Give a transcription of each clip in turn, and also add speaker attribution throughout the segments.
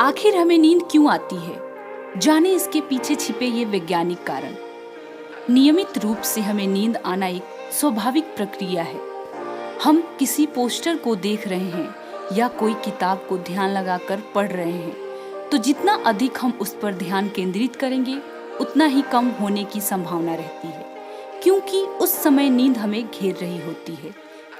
Speaker 1: आखिर हमें नींद क्यों आती है? जाने इसके पीछे छिपे ये वैज्ञानिक कारण। नियमित रूप से हमें नींद आना एक स्वाभाविक प्रक्रिया है। हम किसी पोस्टर को देख रहे हैं या कोई किताब को ध्यान लगाकर पढ़ रहे हैं, तो जितना अधिक हम उस पर ध्यान केंद्रित करेंगे, उतना ही कम होने की संभावना रहती है, क्योंकि उस समय नींद हमें घेर रही होती है।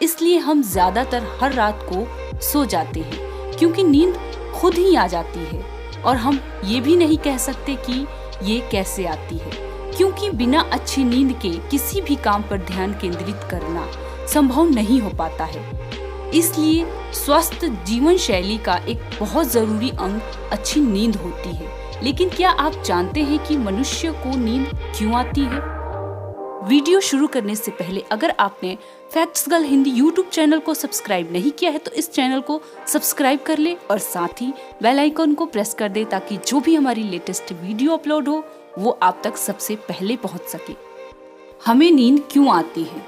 Speaker 1: इसलिए हम ज्यादातर हर रात को सो जाते हैं, क्योंकि नींद खुद ही आ जाती है। और हम ये भी नहीं कह सकते कि ये कैसे आती है, क्योंकि बिना अच्छी नींद के किसी भी काम पर ध्यान केंद्रित करना संभव नहीं हो पाता है। इसलिए स्वस्थ जीवन शैली का एक बहुत जरूरी अंग अच्छी नींद होती है। लेकिन क्या आप जानते हैं कि मनुष्य को नींद क्यों आती है? वीडियो शुरू करने से पहले अगर आपने facts girl Hindi YouTube channel को सब्सक्राइब नहीं किया है तो इस चैनल को सब्सक्राइब कर ले और साथ ही बेल आइकन को प्रेस कर दे, ताकि जो भी हमारी लेटेस्ट वीडियो अपलोड हो वो आप तक सबसे पहले पहुंच सके। हमें नींद क्यों आती है?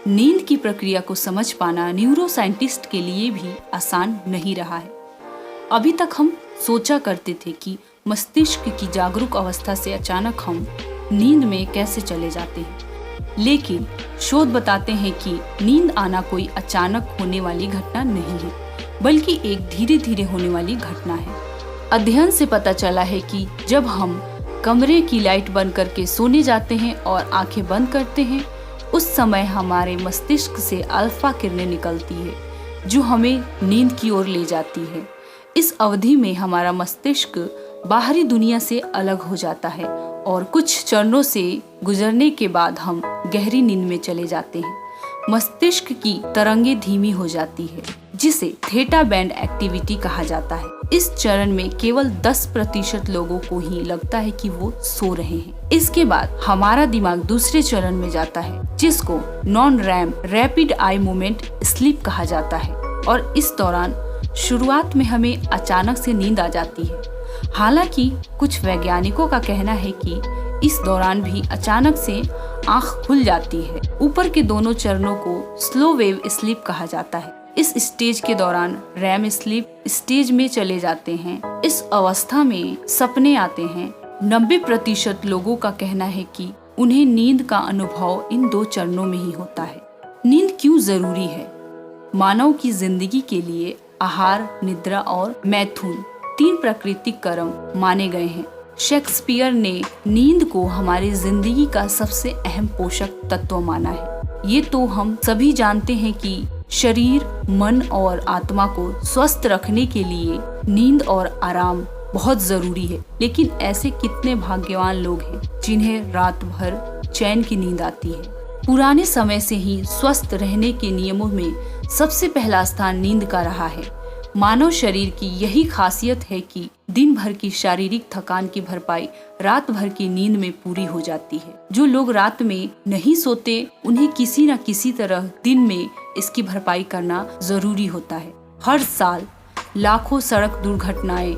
Speaker 1: नींद की प्रक्रिया को समझ पाना न्यूरो साइंटिस्ट के लिए भी आसान नहीं रहा है। अभी तक हम सोचा करते थे कि मस्तिष्क की जागरूक अवस्था से अचानक हम नींद में कैसे चले जाते हैं, लेकिन शोध बताते हैं कि नींद आना कोई अचानक होने वाली घटना नहीं है, बल्कि एक धीरे धीरे होने वाली घटना है। अध्ययन से पता चला है कि जब हम कमरे की लाइट बंद करके सोने जाते हैं और आंखें बंद करते हैं, उस समय हमारे मस्तिष्क से अल्फा किरणें निकलती है, जो हमें नींद की ओर ले जाती है। इस अवधि में हमारा मस्तिष्क बाहरी दुनिया से अलग हो जाता है और कुछ चरणों से गुजरने के बाद हम गहरी नींद में चले जाते हैं। मस्तिष्क की तरंगें धीमी हो जाती है, जिसे थीटा बैंड एक्टिविटी कहा जाता है। इस चरण में केवल 10% लोगों को ही लगता है कि वो सो रहे हैं। इसके बाद हमारा दिमाग दूसरे चरण में जाता है, जिसको non RAM rapid eye movement sleep कहा जाता है। और इस दौरान शुरुआत में हमें अचानक से नींद आ जाती है। हालांकि कुछ वैज्ञानिकों का कहना है कि इस दौरान भी अचानक से आंख खुल जाती है। ऊपर के दोनों चरणों को स्लो वेव स्लीप कहा जाता है। इस स्टेज के दौरान रैम स्लीप स्टेज में चले जाते हैं। इस अवस्था में सपने आते हैं। 90% लोगों का कहना है कि उन्हें नींद का अनुभव इन 2 चरणों में ही होता है। नींद क्यों जरूरी है? मानव की जिंदगी के लिए आहार, निद्रा और मैथुन 3 प्राकृतिक कर्म माने गए हैं। शेक्सपियर ने नींद को हमारी जिंदगी का सबसे अहम पोषक तत्व माना है। ये तो हम सभी जानते हैं कि शरीर, मन और आत्मा को स्वस्थ रखने के लिए नींद और आराम बहुत जरूरी है। लेकिन ऐसे कितने भाग्यवान लोग हैं जिन्हें रात भर चैन की नींद आती है। पुराने समय से ही स्वस्थ रहने के नियमों में सबसे पहला स्थान नींद का रहा है। मानव शरीर की यही खासियत है कि दिन भर की शारीरिक थकान की भरपाई रात भर की नींद में पूरी हो जाती है। जो लोग रात में नहीं सोते, उन्हें किसी न किसी तरह दिन में इसकी भरपाई करना जरूरी होता है। हर साल लाखों सड़क दुर्घटनाएं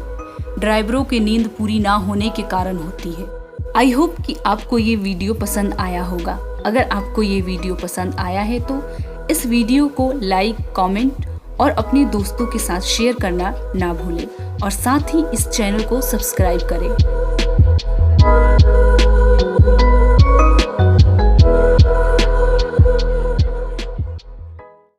Speaker 1: ड्राइवरों की नींद पूरी ना होने के कारण होती है। आई होप कि आपको ये वीडियो पसंद आया होगा। अगर आपको ये वीडियो पसंद आया है तो इस वीडियो को लाइक, कमेंट और अपने दोस्तों के साथ शेयर करना ना भूलें और साथ ही इस चैनल को सब्सक्राइब करें।